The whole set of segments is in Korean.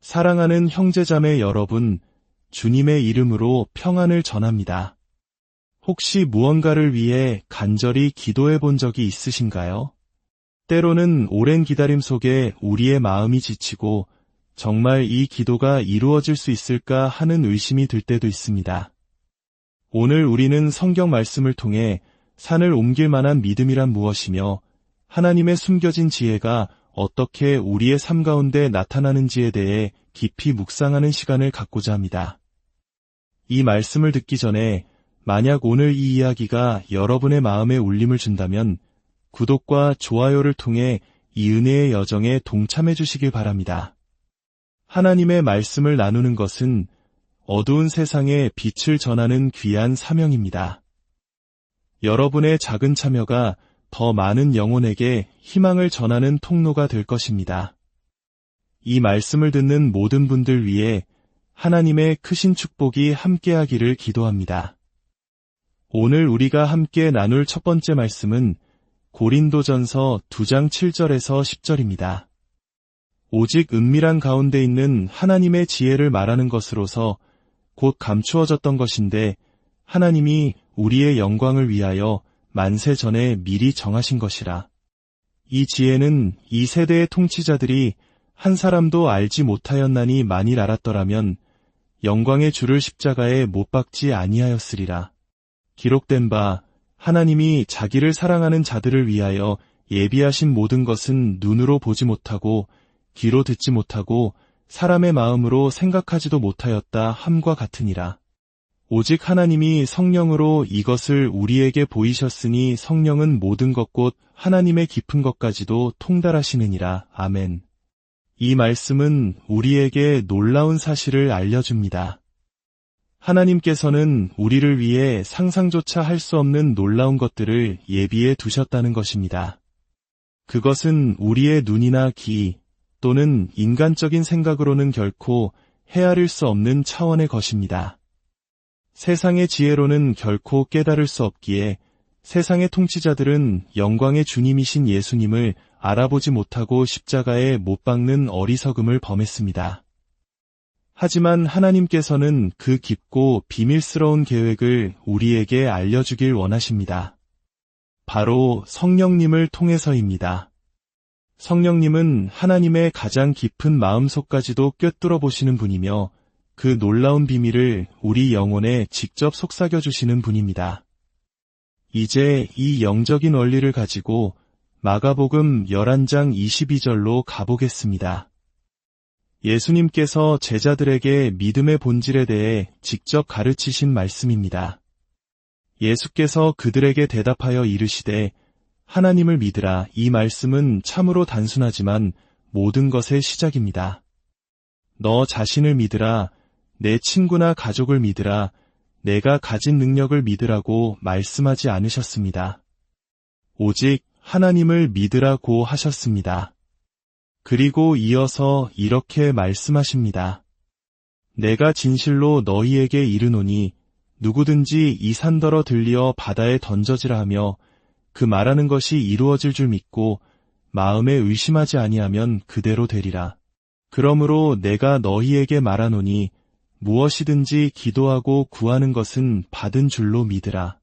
사랑하는 형제자매 여러분, 주님의 이름으로 평안을 전합니다. 혹시 무언가를 위해 간절히 기도해 본 적이 있으신가요? 때로는 오랜 기다림 속에 우리의 마음이 지치고 정말 이 기도가 이루어질 수 있을까 하는 의심이 들 때도 있습니다. 오늘 우리는 성경 말씀을 통해 산을 옮길 만한 믿음이란 무엇이며 하나님의 숨겨진 지혜가 어떻게 우리의 삶 가운데 나타나는지에 대해 깊이 묵상하는 시간을 갖고자 합니다. 이 말씀을 듣기 전에 만약 오늘 이 이야기가 여러분의 마음에 울림을 준다면 구독과 좋아요를 통해 이 은혜의 여정에 동참해 주시길 바랍니다. 하나님의 말씀을 나누는 것은 어두운 세상에 빛을 전하는 귀한 사명입니다. 여러분의 작은 참여가 더 많은 영혼에게 희망을 전하는 통로가 될 것입니다. 이 말씀을 듣는 모든 분들 위해 하나님의 크신 축복이 함께하기를 기도합니다. 오늘 우리가 함께 나눌 첫 번째 말씀은 고린도전서 2장 7절에서 10절입니다. 오직 은밀한 가운데 있는 하나님의 지혜를 말하는 것으로서 곧 감추어졌던 것인데 하나님이 우리의 영광을 위하여 만세 전에 미리 정하신 것이라. 이 지혜는 이 세대의 통치자들이 한 사람도 알지 못하였나니 만일 알았더라면 영광의 주를 십자가에 못 박지 아니하였으리라. 기록된 바 하나님이 자기를 사랑하는 자들을 위하여 예비하신 모든 것은 눈으로 보지 못하고 귀로 듣지 못하고 사람의 마음으로 생각하지도 못하였다 함과 같으니라. 오직 하나님이 성령으로 이것을 우리에게 보이셨으니 성령은 모든 것 곧 하나님의 깊은 것까지도 통달하시느니라. 아멘. 이 말씀은 우리에게 놀라운 사실을 알려줍니다. 하나님께서는 우리를 위해 상상조차 할 수 없는 놀라운 것들을 예비해 두셨다는 것입니다. 그것은 우리의 눈이나 귀 또는 인간적인 생각으로는 결코 헤아릴 수 없는 차원의 것입니다. 세상의 지혜로는 결코 깨달을 수 없기에 세상의 통치자들은 영광의 주님이신 예수님을 알아보지 못하고 십자가에 못 박는 어리석음을 범했습니다. 하지만 하나님께서는 그 깊고 비밀스러운 계획을 우리에게 알려주길 원하십니다. 바로 성령님을 통해서입니다. 성령님은 하나님의 가장 깊은 마음속까지도 꿰뚫어 보시는 분이며 그 놀라운 비밀을 우리 영혼에 직접 속삭여 주시는 분입니다. 이제 이 영적인 원리를 가지고 마가복음 11장 22절로 가보겠습니다. 예수님께서 제자들에게 믿음의 본질에 대해 직접 가르치신 말씀입니다. 예수께서 그들에게 대답하여 이르시되 하나님을 믿으라. 이 말씀은 참으로 단순하지만 모든 것의 시작입니다. 너 자신을 믿으라. 내 친구나 가족을 믿으라. 내가 가진 능력을 믿으라고 말씀하지 않으셨습니다. 오직 하나님을 믿으라고 하셨습니다. 그리고 이어서 이렇게 말씀하십니다. 내가 진실로 너희에게 이르노니 누구든지 이 산더러 들리어 바다에 던져지라 하며 그 말하는 것이 이루어질 줄 믿고 마음에 의심하지 아니하면 그대로 되리라. 그러므로 내가 너희에게 말하노니 무엇이든지 기도하고 구하는 것은 받은 줄로 믿으라.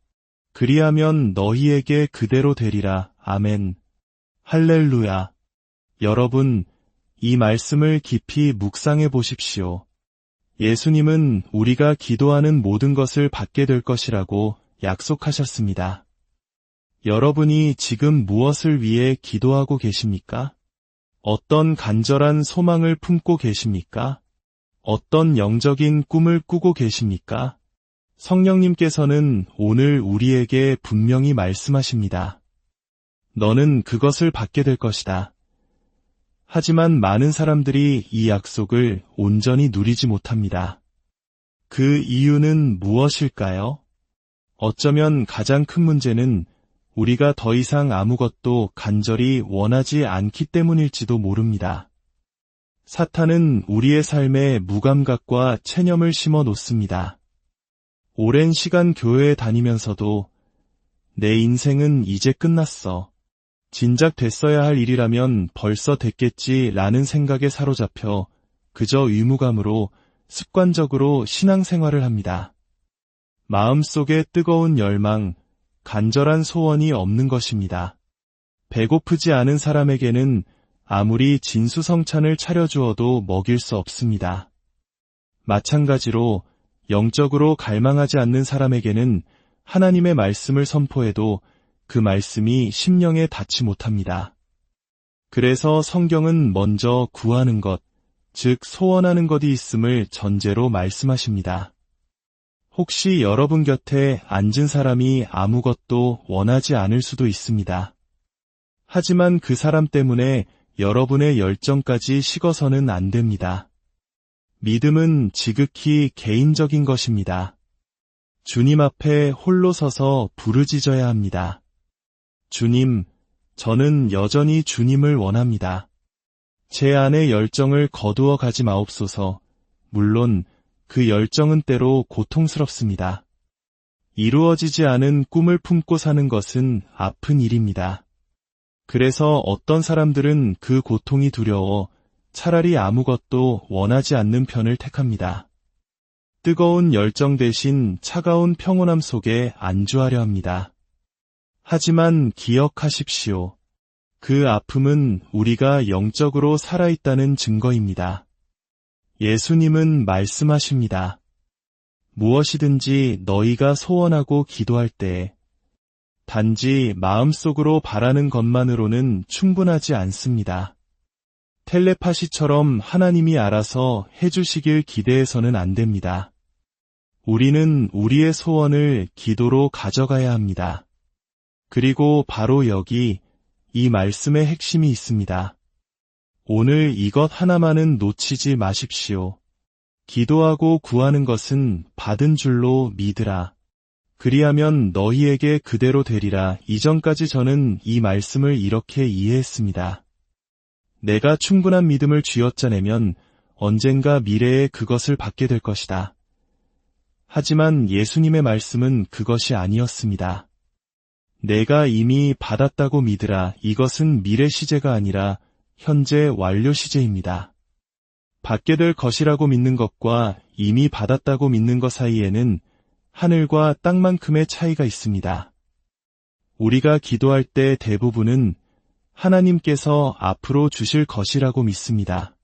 그리하면 너희에게 그대로 되리라. 아멘. 할렐루야. 여러분, 이 말씀을 깊이 묵상해 보십시오. 예수님은 우리가 기도하는 모든 것을 받게 될 것이라고 약속하셨습니다. 여러분이 지금 무엇을 위해 기도하고 계십니까? 어떤 간절한 소망을 품고 계십니까? 어떤 영적인 꿈을 꾸고 계십니까? 성령님께서는 오늘 우리에게 분명히 말씀하십니다. 너는 그것을 받게 될 것이다. 하지만 많은 사람들이 이 약속을 온전히 누리지 못합니다. 그 이유는 무엇일까요? 어쩌면 가장 큰 문제는 우리가 더 이상 아무것도 간절히 원하지 않기 때문일지도 모릅니다. 사탄은 우리의 삶에 무감각과 체념을 심어 놓습니다. 오랜 시간 교회에 다니면서도 내 인생은 이제 끝났어. 진작 됐어야 할 일이라면 벌써 됐겠지라는 생각에 사로잡혀 그저 의무감으로 습관적으로 신앙생활을 합니다. 마음속에 뜨거운 열망, 간절한 소원이 없는 것입니다. 배고프지 않은 사람에게는 아무리 진수성찬을 차려주어도 먹일 수 없습니다. 마찬가지로 영적으로 갈망하지 않는 사람에게는 하나님의 말씀을 선포해도 그 말씀이 심령에 닿지 못합니다. 그래서 성경은 먼저 구하는 것, 즉 소원하는 것이 있음을 전제로 말씀하십니다. 혹시 여러분 곁에 앉은 사람이 아무것도 원하지 않을 수도 있습니다. 하지만 그 사람 때문에 여러분의 열정까지 식어서는 안 됩니다. 믿음은 지극히 개인적인 것입니다. 주님 앞에 홀로 서서 부르짖어야 합니다. 주님, 저는 여전히 주님을 원합니다. 제 안의 열정을 거두어 가지 마옵소서. 물론 그 열정은 때로 고통스럽습니다. 이루어지지 않은 꿈을 품고 사는 것은 아픈 일입니다. 그래서 어떤 사람들은 그 고통이 두려워 차라리 아무것도 원하지 않는 편을 택합니다. 뜨거운 열정 대신 차가운 평온함 속에 안주하려 합니다. 하지만 기억하십시오. 그 아픔은 우리가 영적으로 살아있다는 증거입니다. 예수님은 말씀하십니다. 무엇이든지 너희가 소원하고 기도할 때 단지 마음속으로 바라는 것만으로는 충분하지 않습니다. 텔레파시처럼 하나님이 알아서 해주시길 기대해서는 안 됩니다. 우리는 우리의 소원을 기도로 가져가야 합니다. 그리고 바로 여기 이 말씀의 핵심이 있습니다. 오늘 이것 하나만은 놓치지 마십시오. 기도하고 구하는 것은 받은 줄로 믿으라. 그리하면 너희에게 그대로 되리라. 이전까지 저는 이 말씀을 이렇게 이해했습니다. 내가 충분한 믿음을 쥐어짜내면 언젠가 미래에 그것을 받게 될 것이다. 하지만 예수님의 말씀은 그것이 아니었습니다. 내가 이미 받았다고 믿으라. 이것은 미래 시제가 아니라 현재 완료 시제입니다. 받게 될 것이라고 믿는 것과 이미 받았다고 믿는 것 사이에는 하늘과 땅만큼의 차이가 있습니다. 우리가 기도할 때 대부분은 하나님께서 앞으로 주실 것이라고 믿습니다.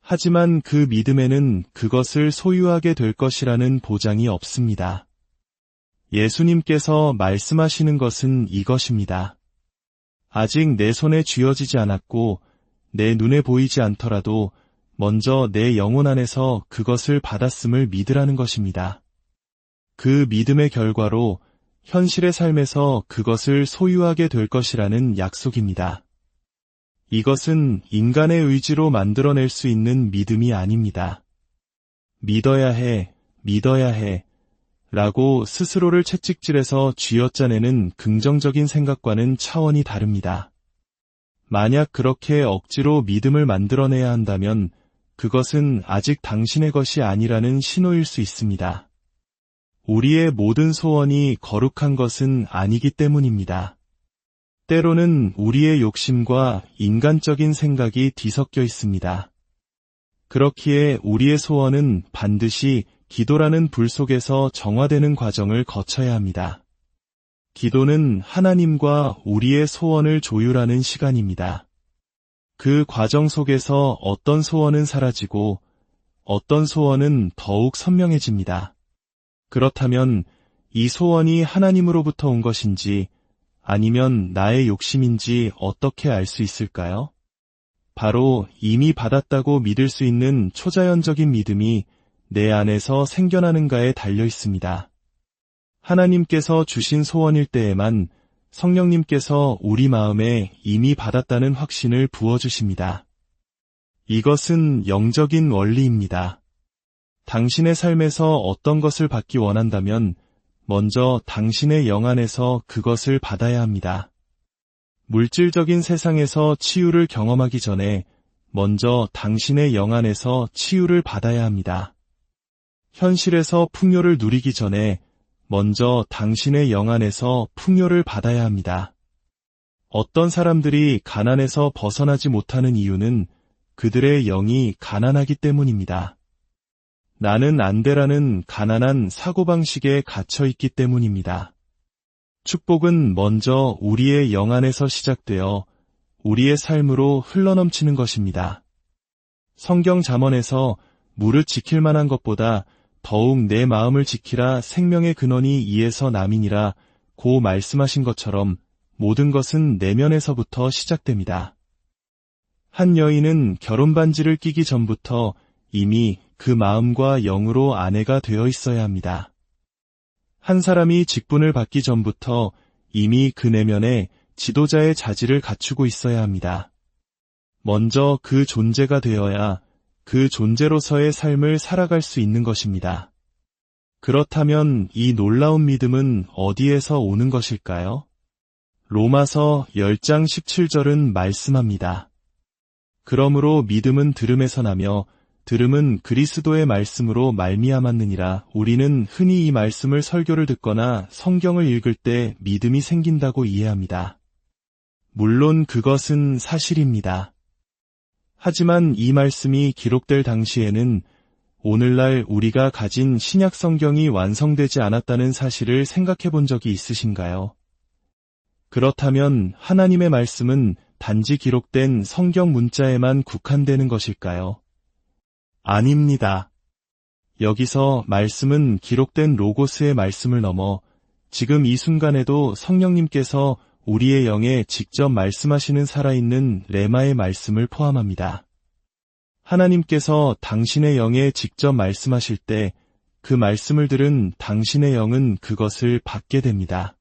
하지만 그 믿음에는 그것을 소유하게 될 것이라는 보장이 없습니다. 예수님께서 말씀하시는 것은 이것입니다. 아직 내 손에 쥐어지지 않았고 내 눈에 보이지 않더라도 먼저 내 영혼 안에서 그것을 받았음을 믿으라는 것입니다. 그 믿음의 결과로 현실의 삶에서 그것을 소유하게 될 것이라는 약속입니다. 이것은 인간의 의지로 만들어낼 수 있는 믿음이 아닙니다. 믿어야 해, 믿어야 해 라고 스스로를 채찍질해서 쥐어짜내는 긍정적인 생각과는 차원이 다릅니다. 만약 그렇게 억지로 믿음을 만들어내야 한다면 그것은 아직 당신의 것이 아니라는 신호일 수 있습니다. 우리의 모든 소원이 거룩한 것은 아니기 때문입니다. 때로는 우리의 욕심과 인간적인 생각이 뒤섞여 있습니다. 그렇기에 우리의 소원은 반드시 기도라는 불 속에서 정화되는 과정을 거쳐야 합니다. 기도는 하나님과 우리의 소원을 조율하는 시간입니다. 그 과정 속에서 어떤 소원은 사라지고 어떤 소원은 더욱 선명해집니다. 그렇다면 이 소원이 하나님으로부터 온 것인지 아니면 나의 욕심인지 어떻게 알 수 있을까요? 바로 이미 받았다고 믿을 수 있는 초자연적인 믿음이 내 안에서 생겨나는가에 달려 있습니다. 하나님께서 주신 소원일 때에만 성령님께서 우리 마음에 이미 받았다는 확신을 부어주십니다. 이것은 영적인 원리입니다. 당신의 삶에서 어떤 것을 받기 원한다면 먼저 당신의 영 안에서 그것을 받아야 합니다. 물질적인 세상에서 치유를 경험하기 전에 먼저 당신의 영 안에서 치유를 받아야 합니다. 현실에서 풍요를 누리기 전에 먼저 당신의 영 안에서 풍요를 받아야 합니다. 어떤 사람들이 가난에서 벗어나지 못하는 이유는 그들의 영이 가난하기 때문입니다. 나는 안 돼라는 가난한 사고방식에 갇혀 있기 때문입니다. 축복은 먼저 우리의 영 안에서 시작되어 우리의 삶으로 흘러넘치는 것입니다. 성경 잠언에서 무릇 지킬 만한 것보다 더욱 내 마음을 지키라 생명의 근원이 이에서 남이니라 고 말씀하신 것처럼 모든 것은 내면에서부터 시작됩니다. 한 여인은 결혼 반지를 끼기 전부터 이미 그 마음과 영으로 아내가 되어 있어야 합니다. 한 사람이 직분을 받기 전부터 이미 그 내면에 지도자의 자질을 갖추고 있어야 합니다. 먼저 그 존재가 되어야 그 존재로서의 삶을 살아갈 수 있는 것입니다. 그렇다면 이 놀라운 믿음은 어디에서 오는 것일까요? 로마서 10장 17절은 말씀합니다. 그러므로 믿음은 들음에서 나며 들음은 그리스도의 말씀으로 말미암았느니라. 우리는 흔히 이 말씀을 설교를 듣거나 성경을 읽을 때 믿음이 생긴다고 이해합니다. 물론 그것은 사실입니다. 하지만 이 말씀이 기록될 당시에는 오늘날 우리가 가진 신약 성경이 완성되지 않았다는 사실을 생각해 본 적이 있으신가요? 그렇다면 하나님의 말씀은 단지 기록된 성경 문자에만 국한되는 것일까요? 아닙니다. 여기서 말씀은 기록된 로고스의 말씀을 넘어 지금 이 순간에도 성령님께서 우리의 영에 직접 말씀하시는 살아있는 레마의 말씀을 포함합니다. 하나님께서 당신의 영에 직접 말씀하실 때 그 말씀을 들은 당신의 영은 그것을 받게 됩니다.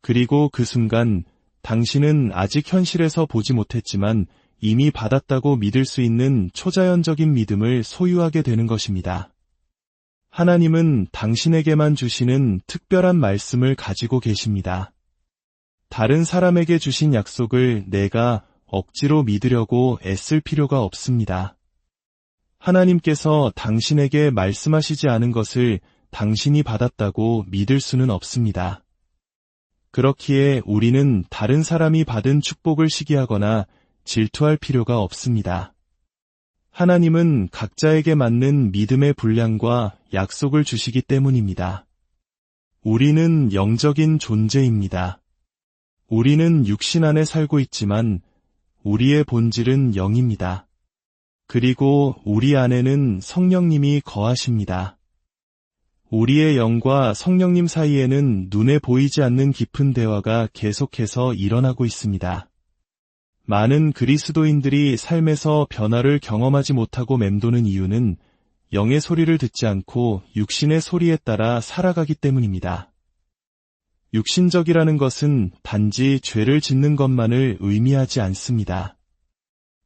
그리고 그 순간 당신은 아직 현실에서 보지 못했지만 이미 받았다고 믿을 수 있는 초자연적인 믿음을 소유하게 되는 것입니다. 하나님은 당신에게만 주시는 특별한 말씀을 가지고 계십니다. 다른 사람에게 주신 약속을 내가 억지로 믿으려고 애쓸 필요가 없습니다. 하나님께서 당신에게 말씀하시지 않은 것을 당신이 받았다고 믿을 수는 없습니다. 그렇기에 우리는 다른 사람이 받은 축복을 시기하거나 질투할 필요가 없습니다. 하나님은 각자에게 맞는 믿음의 분량과 약속을 주시기 때문입니다. 우리는 영적인 존재입니다. 우리는 육신 안에 살고 있지만 우리의 본질은 영입니다. 그리고 우리 안에는 성령님이 거하십니다. 우리의 영과 성령님 사이에는 눈에 보이지 않는 깊은 대화가 계속해서 일어나고 있습니다. 많은 그리스도인들이 삶에서 변화를 경험하지 못하고 맴도는 이유는 영의 소리를 듣지 않고 육신의 소리에 따라 살아가기 때문입니다. 육신적이라는 것은 단지 죄를 짓는 것만을 의미하지 않습니다.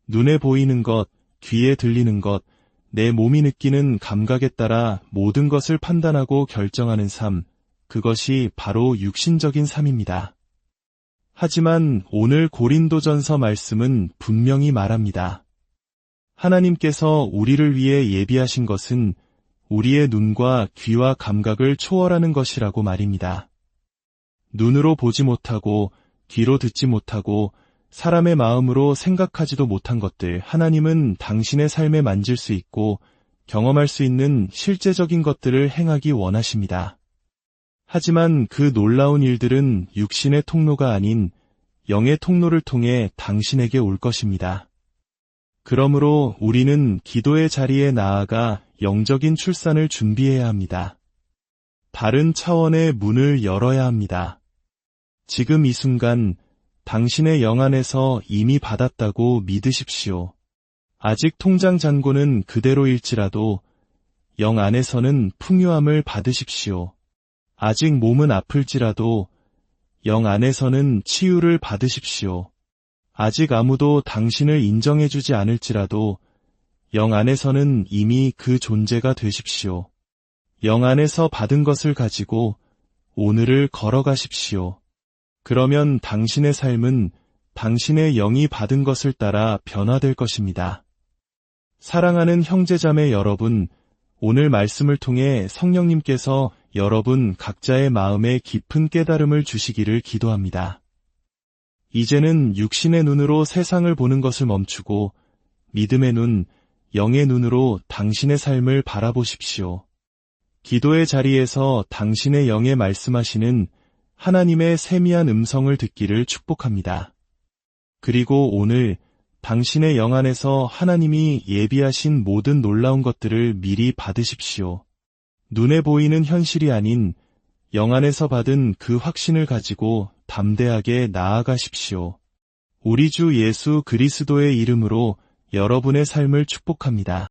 눈에 보이는 것, 귀에 들리는 것, 내 몸이 느끼는 감각에 따라 모든 것을 판단하고 결정하는 삶, 그것이 바로 육신적인 삶입니다. 하지만 오늘 고린도전서 말씀은 분명히 말합니다. 하나님께서 우리를 위해 예비하신 것은 우리의 눈과 귀와 감각을 초월하는 것이라고 말입니다. 눈으로 보지 못하고 귀로 듣지 못하고 사람의 마음으로 생각하지도 못한 것들, 하나님은 당신의 삶에 만질 수 있고 경험할 수 있는 실제적인 것들을 행하기 원하십니다. 하지만 그 놀라운 일들은 육신의 통로가 아닌 영의 통로를 통해 당신에게 올 것입니다. 그러므로 우리는 기도의 자리에 나아가 영적인 출산을 준비해야 합니다. 다른 차원의 문을 열어야 합니다. 지금 이 순간 당신의 영 안에서 이미 받았다고 믿으십시오. 아직 통장 잔고는 그대로일지라도 영 안에서는 풍요함을 받으십시오. 아직 몸은 아플지라도 영 안에서는 치유를 받으십시오. 아직 아무도 당신을 인정해주지 않을지라도 영 안에서는 이미 그 존재가 되십시오. 영 안에서 받은 것을 가지고 오늘을 걸어가십시오. 그러면 당신의 삶은 당신의 영이 받은 것을 따라 변화될 것입니다. 사랑하는 형제자매 여러분, 오늘 말씀을 통해 성령님께서 여러분 각자의 마음에 깊은 깨달음을 주시기를 기도합니다. 이제는 육신의 눈으로 세상을 보는 것을 멈추고 믿음의 눈, 영의 눈으로 당신의 삶을 바라보십시오. 기도의 자리에서 당신의 영에 말씀하시는 하나님의 세미한 음성을 듣기를 축복합니다. 그리고 오늘 당신의 영 안에서 하나님이 예비하신 모든 놀라운 것들을 미리 받으십시오. 눈에 보이는 현실이 아닌 영 안에서 받은 그 확신을 가지고 담대하게 나아가십시오. 우리 주 예수 그리스도의 이름으로 여러분의 삶을 축복합니다.